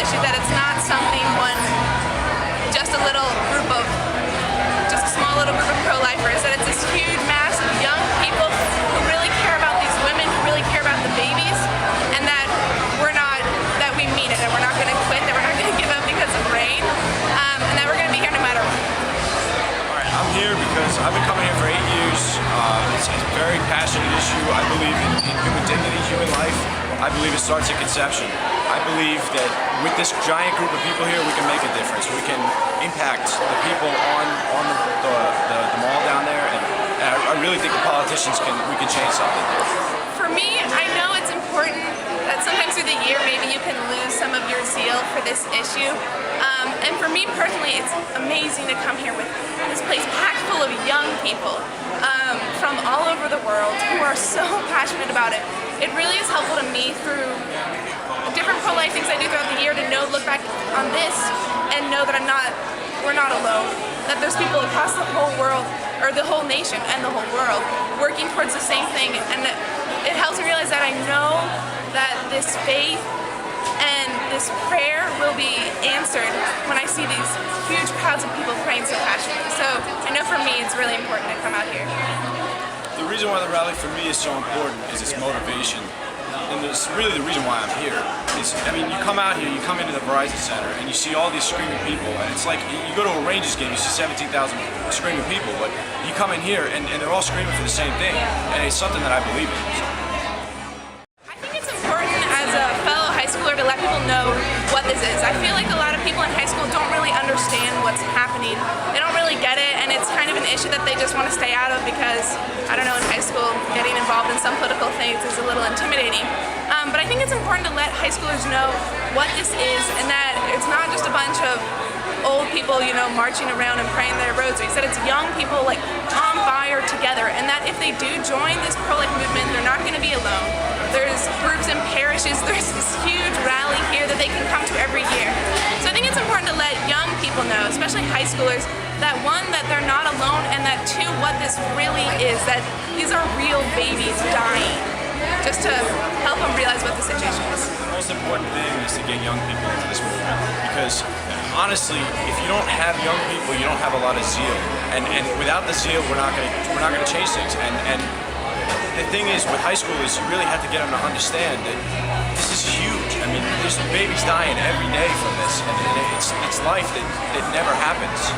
issue that it's not something just a little group of, just a small little group of pro-lifers, that it's this huge mass of young people who really care about these women, who really care about the babies, and that we mean it, that we're not going to quit, that we're not going to give up because of rain, and that we're going to be here no matter what. Alright, I'm here because I've been coming here for 8 years. It's a very passionate issue. I believe in human dignity, human life. I believe it starts at conception. I believe that with this giant group of people here, we can make a difference. We can impact the people on the mall down there, and I really think the politicians we can change something. For me, I know it's important that sometimes through the year maybe you can lose some of your zeal for this issue. And for me personally, it's amazing to come here with this place packed full of young people from all over the world who are so passionate about it. It really is helpful to me through different pro-life things I do throughout the year to look back on this and know that we're not alone. That there's people across the whole world, or the whole nation and the whole world, working towards the same thing, and it helps me realize that I know that this faith and this prayer will be answered when I see these huge crowds of people praying so passionately. So I know for me it's really important to come out here. The reason why the rally for me is so important is its motivation. And it's really the reason why I'm here. You come out here, you come into the Verizon Center, and you see all these screaming people, and it's like you go to a Rangers game, you see 17,000 screaming people, but you come in here, and they're all screaming for the same thing, and it's something that I believe in. I think it's important as a fellow high schooler to let people know what this is. I feel like a lot of people in high school don't really understand what's happening. They don't really get it, and it's kind of an issue that they just want to stay out of because, I don't know, in high school, getting involved in some political things is a little intimidating. But I think it's important to let high schoolers know what this is, and that it's not just a bunch of old people, marching around and praying their rosaries. That it's young people like on fire together, and that if they do join this pro-life movement, they're not going to be alone. There's groups in parishes, there's this huge rally here that they can come to every year. So I think it's important to let young people know, especially high schoolers, that one, that they're not alone, and that two, what this really is, that these are real babies dying, just to help them realize what the situation is. The most important thing is to get young people into this movement, because honestly, if you don't have young people, you don't have a lot of zeal, and without the zeal, we're not gonna change things. And the thing is, with high schoolers, you really have to get them to understand that this is huge. There's babies dying every day from this, and it's life that never happens.